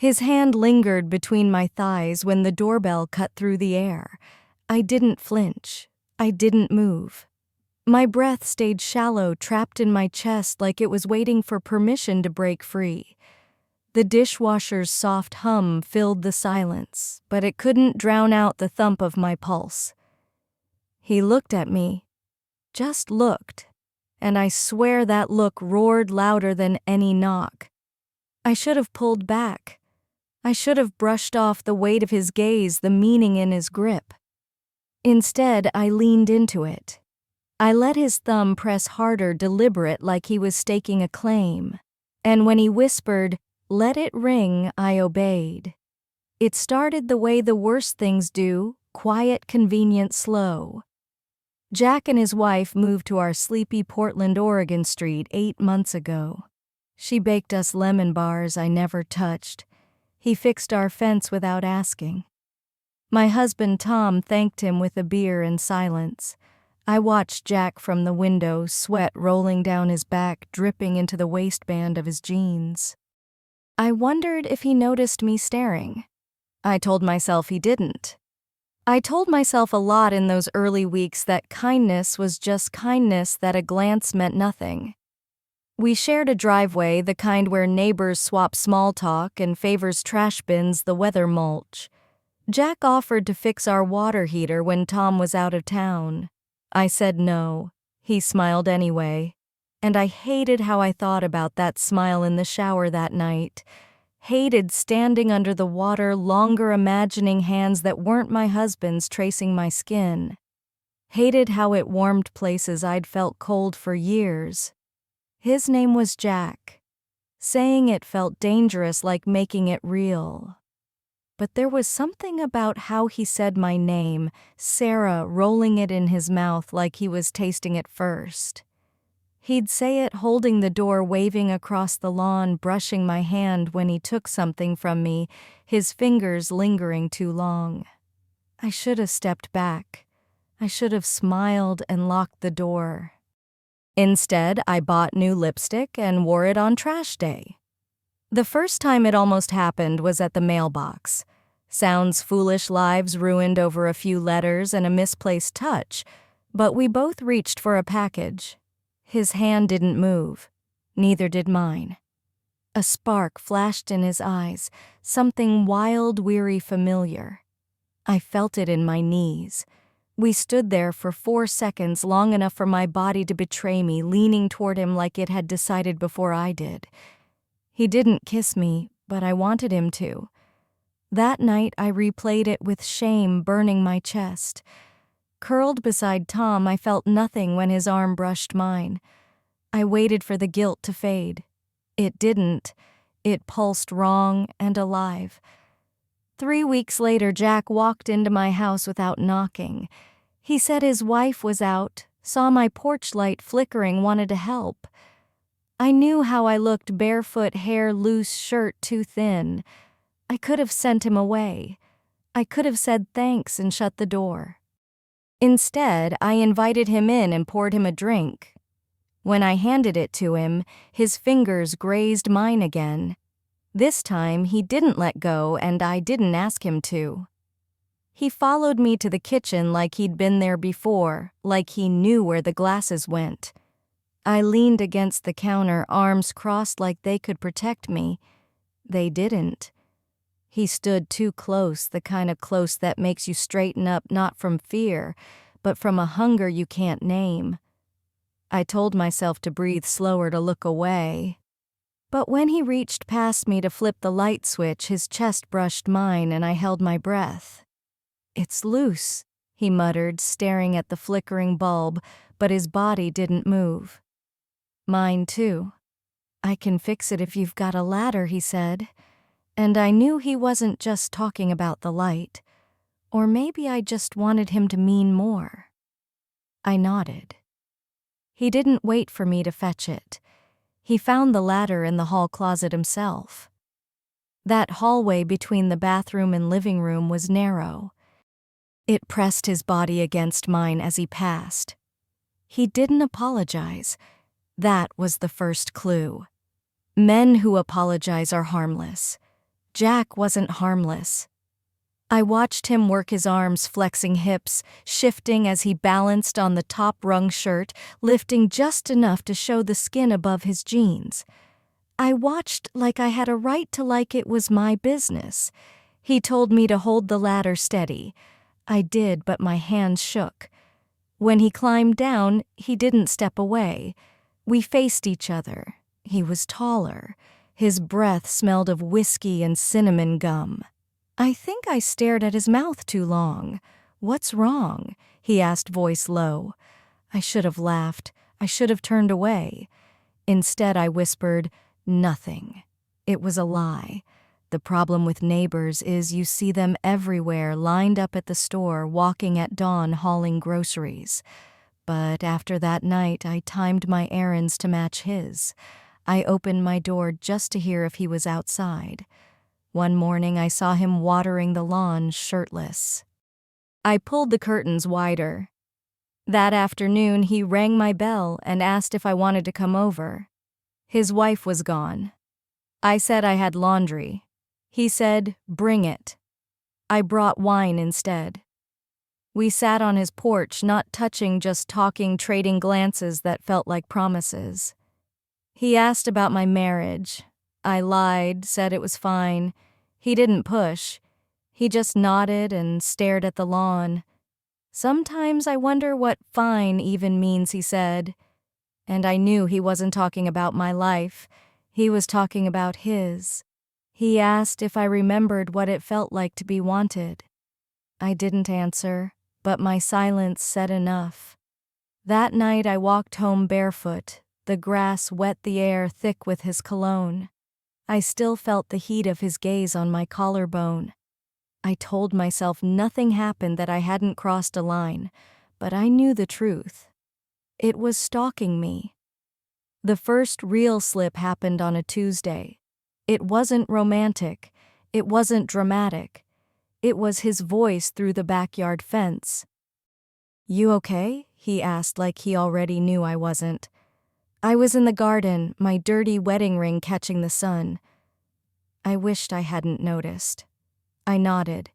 His hand lingered between my thighs when the doorbell cut through the air. I didn't flinch. I didn't move. My breath stayed shallow, trapped in my chest like it was waiting for permission to break free. The dishwasher's soft hum filled the silence, but it couldn't drown out the thump of my pulse. He looked at me, just looked, and I swear that look roared louder than any knock. I should have pulled back. I should have brushed off the weight of his gaze, the meaning in his grip. Instead, I leaned into it. I let his thumb press harder, deliberate, like he was staking a claim. And when he whispered, "Let it ring," I obeyed. It started the way the worst things do, quiet, convenient, slow. Jack and his wife moved to our sleepy Portland, Oregon street 8 months ago. She baked us lemon bars I never touched. He fixed our fence without asking. My husband Tom thanked him with a beer in silence. I watched Jack from the window, sweat rolling down his back, dripping into the waistband of his jeans. I wondered if he noticed me staring. I told myself he didn't. I told myself a lot in those early weeks that kindness was just kindness, that a glance meant nothing. We shared a driveway, the kind where neighbors swap small talk and favors trash bins the weather mulch. Jack offered to fix our water heater when Tom was out of town. I said no. He smiled anyway. And I hated how I thought about that smile in the shower that night. Hated standing under the water longer, imagining hands that weren't my husband's tracing my skin. Hated how it warmed places I'd felt cold for years. His name was Jack. Saying it felt dangerous, like making it real. But there was something about how he said my name, Sarah, rolling it in his mouth like he was tasting it first. He'd say it holding the door, waving across the lawn, brushing my hand when he took something from me, his fingers lingering too long. I should have stepped back. I should have smiled and locked the door. Instead, I bought new lipstick and wore it on trash day. The first time it almost happened was at the mailbox. Sounds foolish, lives ruined over a few letters and a misplaced touch, but we both reached for a package. His hand didn't move. Neither did mine. A spark flashed in his eyes, something wild, weary, familiar. I felt it in my knees. We stood there for 4 seconds, long enough for my body to betray me, leaning toward him like it had decided before I did. He didn't kiss me, but I wanted him to. That night I replayed it with shame burning my chest. Curled beside Tom, I felt nothing when his arm brushed mine. I waited for the guilt to fade. It didn't. It pulsed wrong and alive. 3 weeks later, Jack walked into my house without knocking. He said his wife was out, saw my porch light flickering, wanted to help. I knew how I looked, barefoot, hair loose, shirt too thin. I could have sent him away. I could have said thanks and shut the door. Instead, I invited him in and poured him a drink. When I handed it to him, his fingers grazed mine again. This time, he didn't let go, and I didn't ask him to. He followed me to the kitchen like he'd been there before, like he knew where the glasses went. I leaned against the counter, arms crossed like they could protect me. They didn't. He stood too close, the kind of close that makes you straighten up, not from fear, but from a hunger you can't name. I told myself to breathe slower, to look away. But when he reached past me to flip the light switch, his chest brushed mine and I held my breath. "It's loose," he muttered, staring at the flickering bulb, but his body didn't move. "Mine too. I can fix it if you've got a ladder," he said. And I knew he wasn't just talking about the light. Or maybe I just wanted him to mean more. I nodded. He didn't wait for me to fetch it. He found the ladder in the hall closet himself. That hallway between the bathroom and living room was narrow. It pressed his body against mine as he passed. He didn't apologize. That was the first clue. Men who apologize are harmless. Jack wasn't harmless. I watched him work his arms, flexing hips, shifting as he balanced on the top-rung shirt, lifting just enough to show the skin above his jeans. I watched like I had a right to like it was my business. He told me to hold the ladder steady. I did, but my hands shook. When he climbed down, he didn't step away. We faced each other. He was taller. His breath smelled of whiskey and cinnamon gum. I think I stared at his mouth too long. "What's wrong?" he asked, voice low. I should have laughed. I should have turned away. Instead, I whispered, "Nothing." It was a lie. The problem with neighbors is you see them everywhere, lined up at the store, walking at dawn, hauling groceries. But after that night, I timed my errands to match his. I opened my door just to hear if he was outside. One morning, I saw him watering the lawn, shirtless. I pulled the curtains wider. That afternoon, he rang my bell and asked if I wanted to come over. His wife was gone. I said I had laundry. He said, "Bring it." I brought wine instead. We sat on his porch, not touching, just talking, trading glances that felt like promises. He asked about my marriage. I lied, said it was fine. He didn't push. He just nodded and stared at the lawn. "Sometimes I wonder what fine even means," he said. And I knew he wasn't talking about my life. He was talking about his. He asked if I remembered what it felt like to be wanted. I didn't answer, but my silence said enough. That night I walked home barefoot. The grass wet the air thick with his cologne. I still felt the heat of his gaze on my collarbone. I told myself nothing happened, that I hadn't crossed a line, but I knew the truth. It was stalking me. The first real slip happened on a Tuesday. It wasn't romantic. It wasn't dramatic. It was his voice through the backyard fence. "You okay?" he asked, like he already knew I wasn't. I was in the garden, my dirty wedding ring catching the sun. I wished I hadn't noticed. I nodded.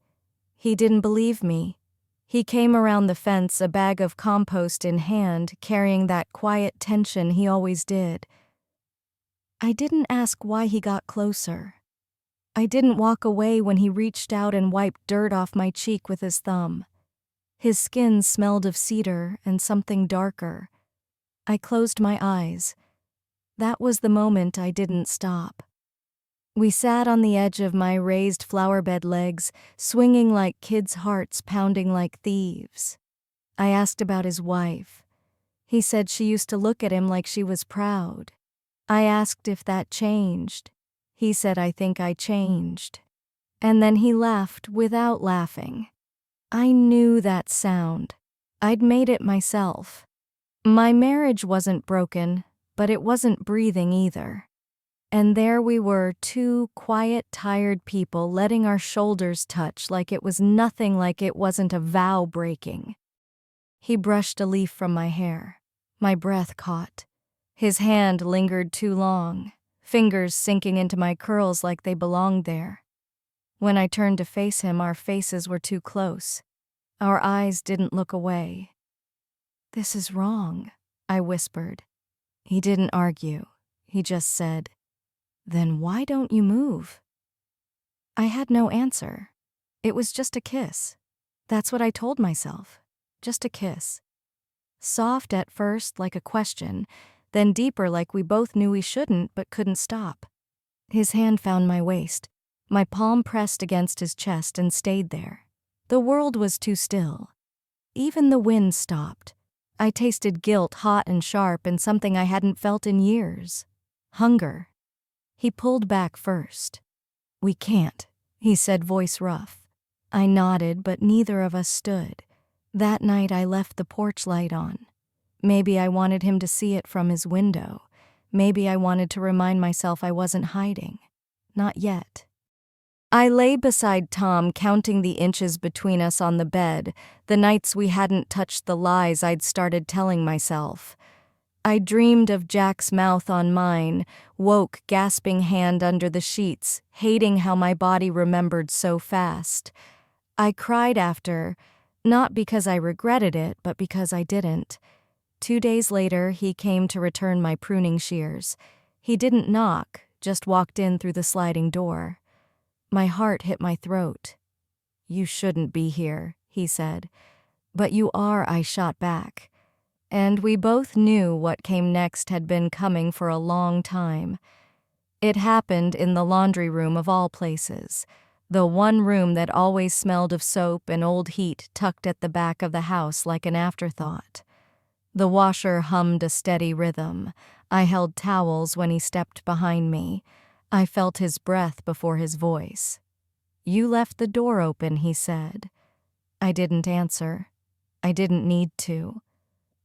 He didn't believe me. He came around the fence, a bag of compost in hand, carrying that quiet tension he always did. I didn't ask why he got closer. I didn't walk away when he reached out and wiped dirt off my cheek with his thumb. His skin smelled of cedar and something darker. I closed my eyes. That was the moment I didn't stop. We sat on the edge of my raised flowerbed legs, swinging like kids' hearts, pounding like thieves. I asked about his wife. He said she used to look at him like she was proud. I asked if that changed. He said, "I think I changed." And then he laughed without laughing. I knew that sound. I'd made it myself. My marriage wasn't broken, but it wasn't breathing either. And there we were, two quiet, tired people letting our shoulders touch like it was nothing, like it wasn't a vow breaking. He brushed a leaf from my hair. My breath caught. His hand lingered too long, fingers sinking into my curls like they belonged there. When I turned to face him, our faces were too close. Our eyes didn't look away. "This is wrong," I whispered. He didn't argue. He just said, "Then why don't you move?" I had no answer. It was just a kiss. That's what I told myself. Just a kiss. Soft at first, like a question, then deeper, like we both knew we shouldn't but couldn't stop. His hand found my waist. My palm pressed against his chest and stayed there. The world was too still. Even the wind stopped. I tasted guilt, hot and sharp, and something I hadn't felt in years. Hunger. He pulled back first. "We can't," he said, voice rough. I nodded, but neither of us stood. That night I left the porch light on. Maybe I wanted him to see it from his window. Maybe I wanted to remind myself I wasn't hiding. Not yet. I lay beside Tom, counting the inches between us on the bed, the nights we hadn't touched, the lies I'd started telling myself. I dreamed of Jack's mouth on mine, woke gasping hand under the sheets, hating how my body remembered so fast. I cried after, not because I regretted it, but because I didn't. 2 days later, he came to return my pruning shears. He didn't knock, just walked in through the sliding door. My heart hit my throat. "You shouldn't be here," he said. "But you are," I shot back. And we both knew what came next had been coming for a long time. It happened in the laundry room of all places, the one room that always smelled of soap and old heat tucked at the back of the house like an afterthought. The washer hummed a steady rhythm. I held towels when he stepped behind me. I felt his breath before his voice. "You left the door open," he said. I didn't answer. I didn't need to.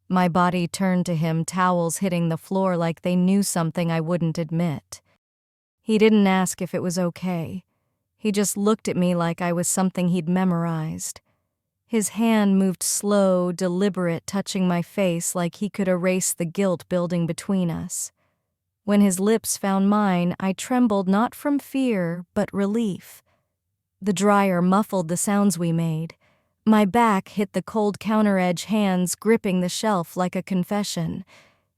My body turned to him, towels hitting the floor like they knew something I wouldn't admit. He didn't ask if it was okay. He just looked at me like I was something he'd memorized. His hand moved slow, deliberate, touching my face like he could erase the guilt building between us. When his lips found mine, I trembled not from fear, but relief. The dryer muffled the sounds we made. My back hit the cold counter-edge hands gripping the shelf like a confession.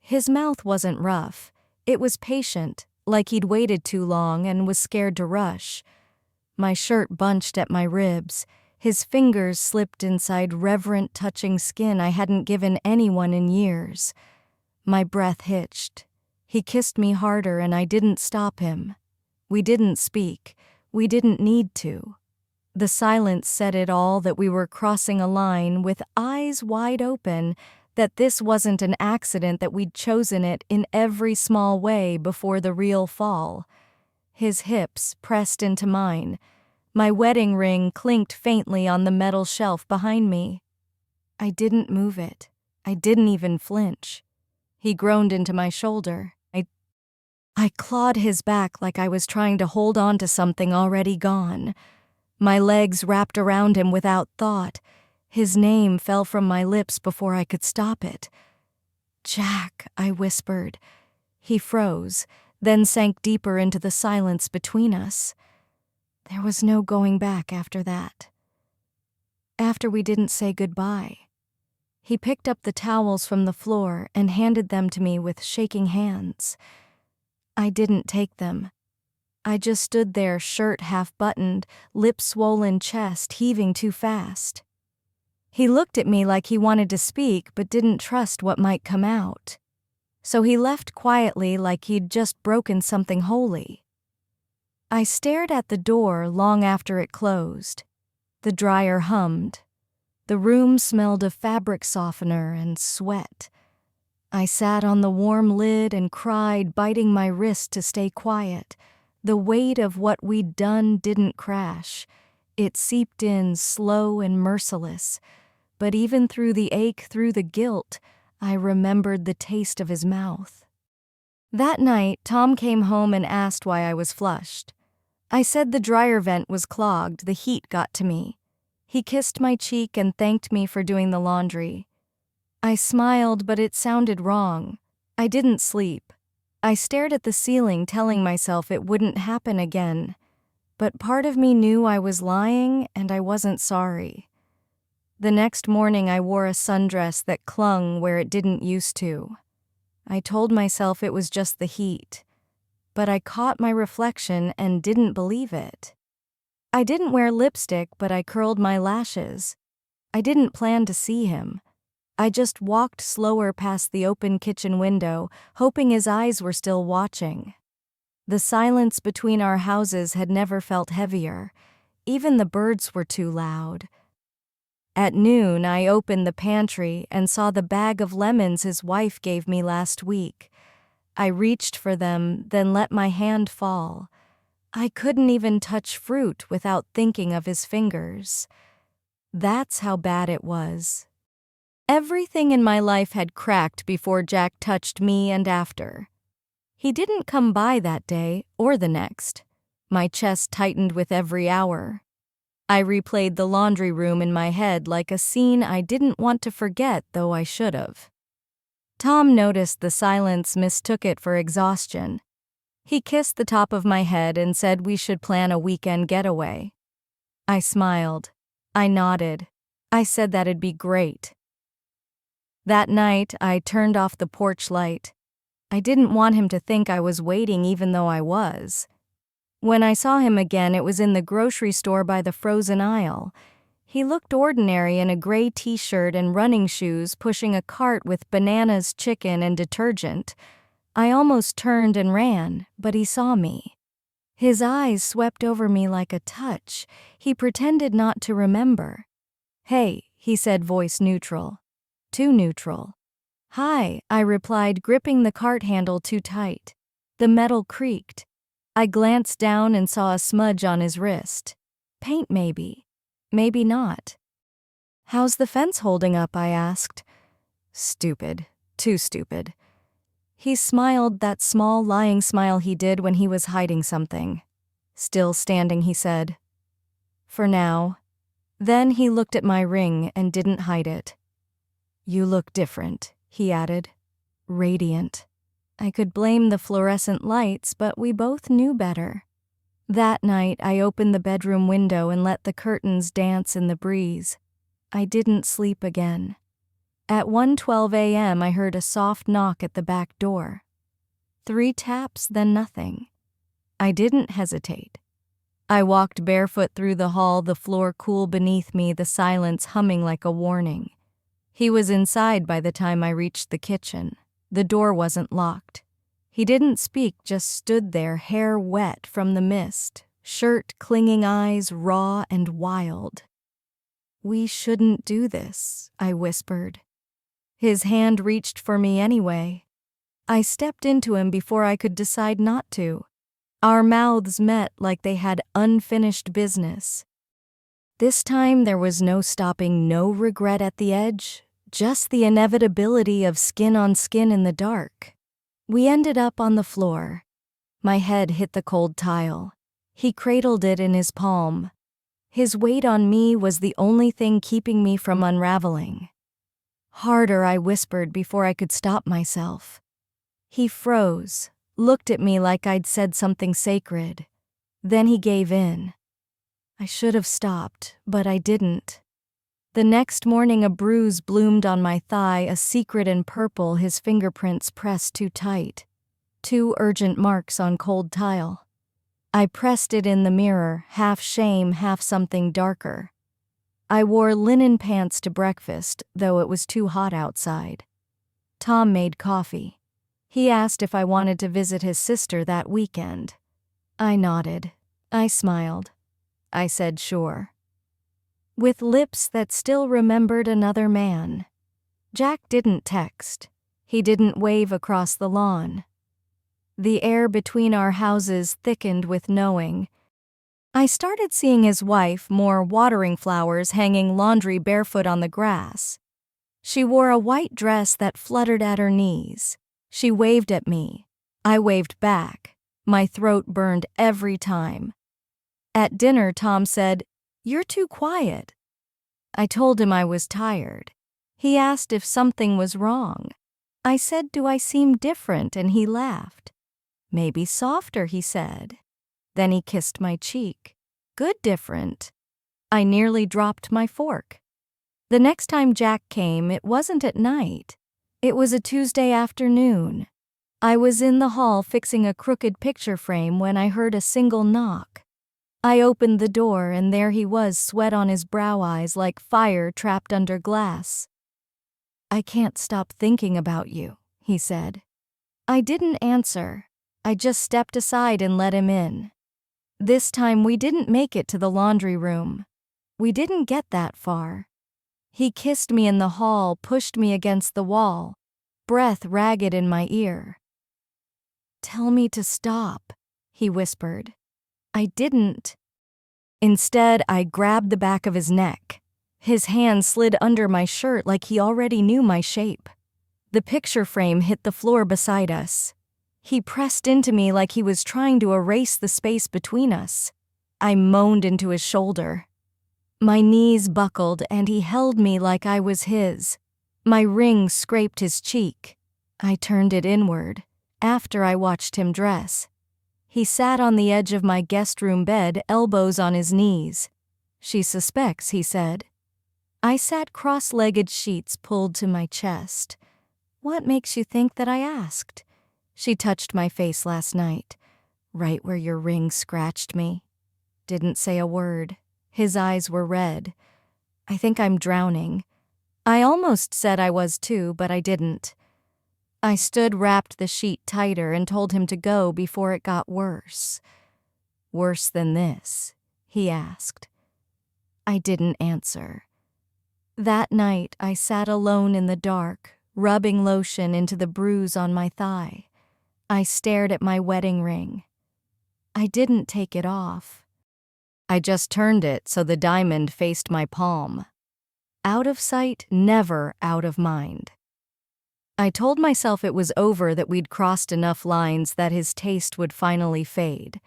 His mouth wasn't rough. It was patient, like he'd waited too long and was scared to rush. My shirt bunched at my ribs. His fingers slipped inside reverent touching skin I hadn't given anyone in years. My breath hitched. He kissed me harder and I didn't stop him. We didn't speak. We didn't need to. The silence said it all, that we were crossing a line with eyes wide open, that this wasn't an accident, that we'd chosen it in every small way before the real fall. His hips pressed into mine. My wedding ring clinked faintly on the metal shelf behind me. I didn't move it. I didn't even flinch. He groaned into my shoulder. I clawed his back like I was trying to hold on to something already gone. My legs wrapped around him without thought. His name fell from my lips before I could stop it. "Jack," I whispered. He froze, then sank deeper into the silence between us. There was no going back after that. After we didn't say goodbye. He picked up the towels from the floor and handed them to me with shaking hands. I didn't take them. I just stood there, shirt half-buttoned, lip-swollen chest heaving too fast. He looked at me like he wanted to speak but didn't trust what might come out. So he left quietly like he'd just broken something holy. I stared at the door long after it closed. The dryer hummed. The room smelled of fabric softener and sweat. I sat on the warm lid and cried, biting my wrist to stay quiet. The weight of what we'd done didn't crash. It seeped in, slow and merciless. But even through the ache, through the guilt, I remembered the taste of his mouth. That night, Tom came home and asked why I was flushed. I said the dryer vent was clogged, the heat got to me. He kissed my cheek and thanked me for doing the laundry. I smiled, but it sounded wrong. I didn't sleep. I stared at the ceiling, telling myself it wouldn't happen again. But part of me knew I was lying, and I wasn't sorry. The next morning I wore a sundress that clung where it didn't used to. I told myself it was just the heat. But I caught my reflection and didn't believe it. I didn't wear lipstick, but I curled my lashes. I didn't plan to see him. I just walked slower past the open kitchen window, hoping his eyes were still watching. The silence between our houses had never felt heavier. Even the birds were too loud. At noon, I opened the pantry and saw the bag of lemons his wife gave me last week. I reached for them, then let my hand fall. I couldn't even touch fruit without thinking of his fingers. That's how bad it was. Everything in my life had cracked before Jack touched me and after. He didn't come by that day or the next. My chest tightened with every hour. I replayed the laundry room in my head like a scene I didn't want to forget, though I should have. Tom noticed the silence, mistook it for exhaustion. He kissed the top of my head and said we should plan a weekend getaway. I smiled. I nodded. I said that'd be great. That night, I turned off the porch light. I didn't want him to think I was waiting even though I was. When I saw him again, it was in the grocery store by the frozen aisle. He looked ordinary in a gray t-shirt and running shoes, pushing a cart with bananas, chicken, and detergent. I almost turned and ran, but he saw me. His eyes swept over me like a touch. He pretended not to remember. "Hey," he said, voice neutral. Too neutral. "Hi," I replied, gripping the cart handle too tight. The metal creaked. I glanced down and saw a smudge on his wrist. Paint maybe. Maybe not. "How's the fence holding up?" I asked. "Stupid. Too stupid." He smiled, that small, lying smile he did when he was hiding something. "Still standing," he said. "For now." Then he looked at my ring and didn't hide it. "You look different," he added. "Radiant." I could blame the fluorescent lights, but we both knew better. That night, I opened the bedroom window and let the curtains dance in the breeze. I didn't sleep again. At 1:12 a.m., I heard a soft knock at the back door. 3 taps, then nothing. I didn't hesitate. I walked barefoot through the hall, the floor cool beneath me, the silence humming like a warning. He was inside by the time I reached the kitchen. The door wasn't locked. He didn't speak, just stood there, hair wet from the mist, shirt clinging, eyes raw and wild. "We shouldn't do this," I whispered. His hand reached for me anyway. I stepped into him before I could decide not to. Our mouths met like they had unfinished business. This time there was no stopping, no regret at the edge, just the inevitability of skin on skin in the dark. We ended up on the floor. My head hit the cold tile. He cradled it in his palm. His weight on me was the only thing keeping me from unraveling. "Harder," I whispered before I could stop myself. He froze, looked at me like I'd said something sacred. Then he gave in. I should have stopped, but I didn't. The next morning, a bruise bloomed on my thigh, a secret in purple, his fingerprints pressed too tight. 2 urgent marks on cold tile. I pressed it in the mirror, half shame, half something darker. I wore linen pants to breakfast, though it was too hot outside. Tom made coffee. He asked if I wanted to visit his sister that weekend. I nodded. I smiled. I said sure. With lips that still remembered another man. Jack didn't text. He didn't wave across the lawn. The air between our houses thickened with knowing. I started seeing his wife, more watering flowers, hanging laundry barefoot on the grass. She wore a white dress that fluttered at her knees. She waved at me. I waved back. My throat burned every time. At dinner, Tom said, "You're too quiet." I told him I was tired. He asked if something was wrong. I said, "Do I seem different?" and he laughed. "Maybe softer," he said. Then he kissed my cheek. "Good different." I nearly dropped my fork. The next time Jack came, it wasn't at night. It was a Tuesday afternoon. I was in the hall fixing a crooked picture frame when I heard a single knock. I opened the door and there he was, sweat on his brow, eyes like fire trapped under glass. "I can't stop thinking about you," he said. I didn't answer. I just stepped aside and let him in. This time we didn't make it to the laundry room. We didn't get that far. He kissed me in the hall, pushed me against the wall, breath ragged in my ear. "Tell me to stop," he whispered. I didn't. Instead, I grabbed the back of his neck. His hand slid under my shirt like he already knew my shape. The picture frame hit the floor beside us. He pressed into me like he was trying to erase the space between us. I moaned into his shoulder. My knees buckled and he held me like I was his. My ring scraped his cheek. I turned it inward, after I watched him dress. He sat on the edge of my guest room bed, elbows on his knees. "She suspects," he said. I sat cross-legged, sheets pulled to my chest. "What makes you think that I asked?" She touched my face last night, right where your ring scratched me. Didn't say a word. His eyes were red. "I think I'm drowning." I almost said I was too, but I didn't. I stood, wrapped the sheet tighter, and told him to go before it got worse. "Worse than this?" he asked. I didn't answer. That night, I sat alone in the dark, rubbing lotion into the bruise on my thigh. I stared at my wedding ring. I didn't take it off. I just turned it so the diamond faced my palm. Out of sight, never out of mind. I told myself it was over, that we'd crossed enough lines, that his taste would finally fade.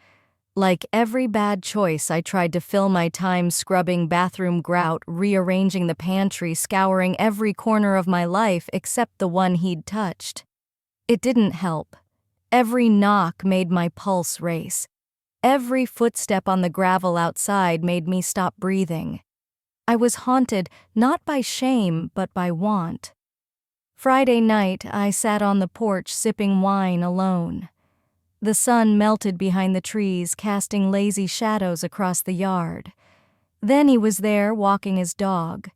Like every bad choice, I tried to fill my time scrubbing bathroom grout, rearranging the pantry, scouring every corner of my life except the one he'd touched. It didn't help. Every knock made my pulse race. Every footstep on the gravel outside made me stop breathing. I was haunted not by shame but by want. Friday night, I sat on the porch sipping wine alone. The sun melted behind the trees, casting lazy shadows across the yard. Then he was there, walking his dog.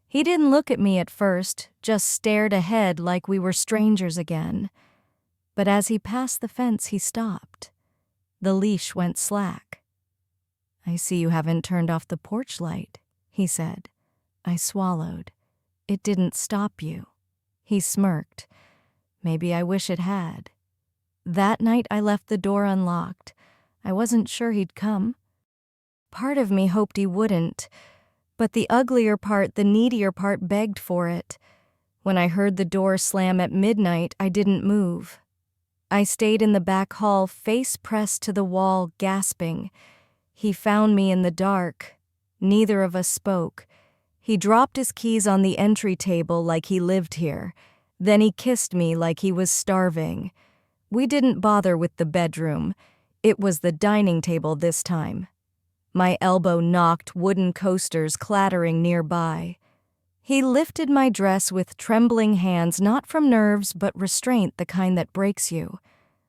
He didn't look at me at first, just stared ahead like we were strangers again. But as he passed the fence, he stopped. The leash went slack. "I see you haven't turned off the porch light," he said. I swallowed. "It didn't stop you." He smirked. "Maybe I wish it had." That night I left the door unlocked. I wasn't sure he'd come. Part of me hoped he wouldn't, but the uglier part, the needier part, begged for it. When I heard the door slam at midnight, I didn't move. I stayed in the back hall, face pressed to the wall, gasping. He found me in the dark. Neither of us spoke. He dropped his keys on the entry table like he lived here. Then he kissed me like he was starving. We didn't bother with the bedroom. It was the dining table this time. My elbow knocked, wooden coasters clattering nearby. He lifted my dress with trembling hands, not from nerves, but restraint, the kind that breaks you.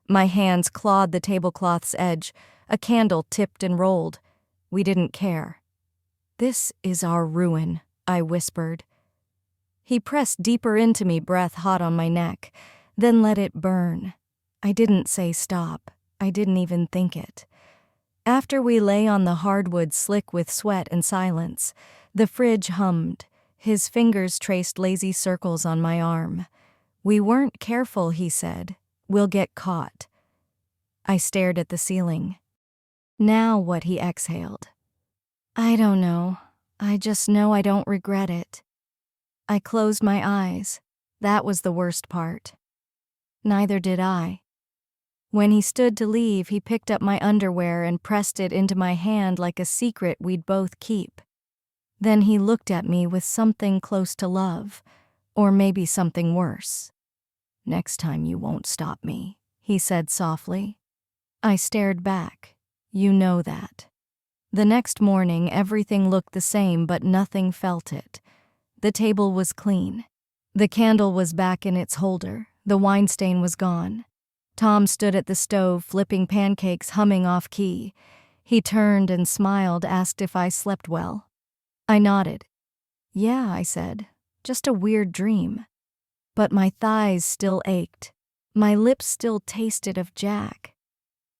My hands clawed the tablecloth's edge. A candle tipped and rolled. We didn't care. "This is our ruin," I whispered. He pressed deeper into me, breath hot on my neck, then let it burn. I didn't say stop. I didn't even think it. After we lay on the hardwood, slick with sweat and silence, the fridge hummed. His fingers traced lazy circles on my arm. "We weren't careful," he said. "We'll get caught." I stared at the ceiling. "Now what?" he exhaled. "I don't know. I just know I don't regret it." I closed my eyes. That was the worst part. Neither did I. When he stood to leave, he picked up my underwear and pressed it into my hand like a secret we'd both keep. Then he looked at me with something close to love, or maybe something worse. "Next time you won't stop me," he said softly. I stared back. "You know that." The next morning, everything looked the same, but nothing felt it. The table was clean. The candle was back in its holder. The wine stain was gone. Tom stood at the stove, flipping pancakes, humming off key. He turned and smiled, asked if I slept well. I nodded. "Yeah," I said. "Just a weird dream." But my thighs still ached. My lips still tasted of Jack.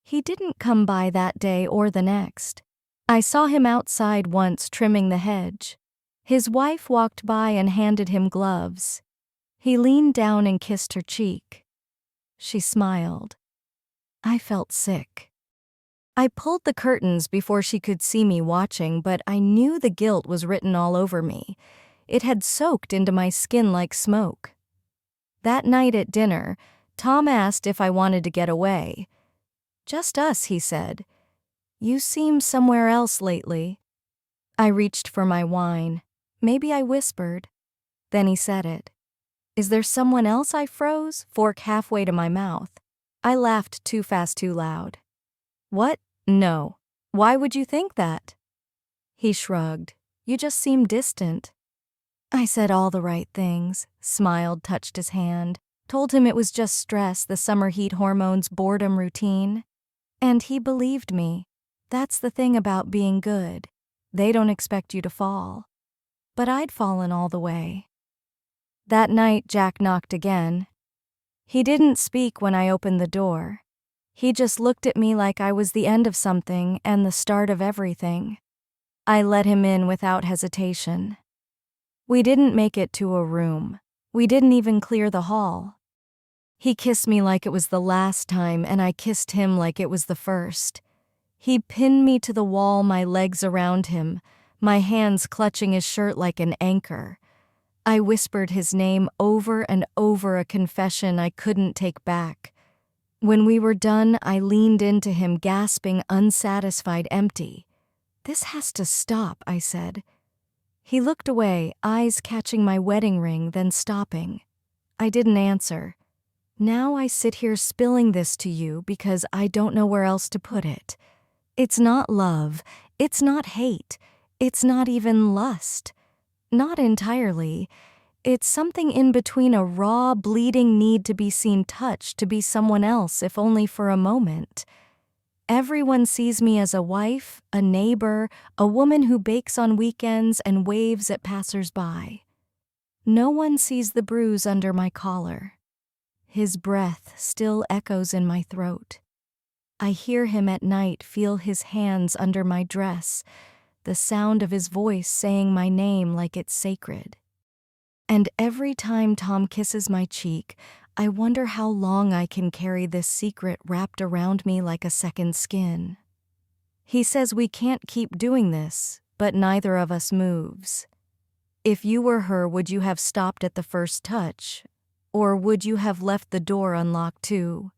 He didn't come by that day or the next. I saw him outside once, trimming the hedge. His wife walked by and handed him gloves. He leaned down and kissed her cheek. She smiled. I felt sick. I pulled the curtains before she could see me watching, but I knew the guilt was written all over me. It had soaked into my skin like smoke. That night at dinner, Tom asked if I wanted to get away. "Just us," he said. "You seem somewhere else lately." I reached for my wine. Maybe I whispered. Then he said it. Is there someone else? I froze, fork halfway to my mouth. I laughed too fast, too loud. What? No. Why would you think that? He shrugged. You just seem distant. I said all the right things, smiled, touched his hand, told him it was just stress, the summer heat hormones, boredom, routine. And he believed me. That's the thing about being good. They don't expect you to fall. But I'd fallen all the way. That night, Jack knocked again. He didn't speak when I opened the door. He just looked at me like I was the end of something and the start of everything. I let him in without hesitation. We didn't make it to a room. We didn't even clear the hall. He kissed me like it was the last time, and I kissed him like it was the first. He pinned me to the wall, my legs around him, my hands clutching his shirt like an anchor. I whispered his name over and over, a confession I couldn't take back. When we were done, I leaned into him, gasping, unsatisfied, empty. This has to stop, I said. He looked away, eyes catching my wedding ring, then stopping. I didn't answer. Now I sit here spilling this to you because I don't know where else to put it. It's not love. It's not hate. It's not even lust. Not entirely. It's something in between, a raw, bleeding need to be seen, touched, to be someone else, if only for a moment. Everyone sees me as a wife, a neighbor, a woman who bakes on weekends and waves at passers-by. No one sees the bruise under my collar. His breath still echoes in my throat. I hear him at night, feel his hands under my dress, the sound of his voice saying my name like it's sacred. And every time Tom kisses my cheek, I wonder how long I can carry this secret wrapped around me like a second skin. He says we can't keep doing this, but neither of us moves. If you were her, would you have stopped at the first touch? Or would you have left the door unlocked too?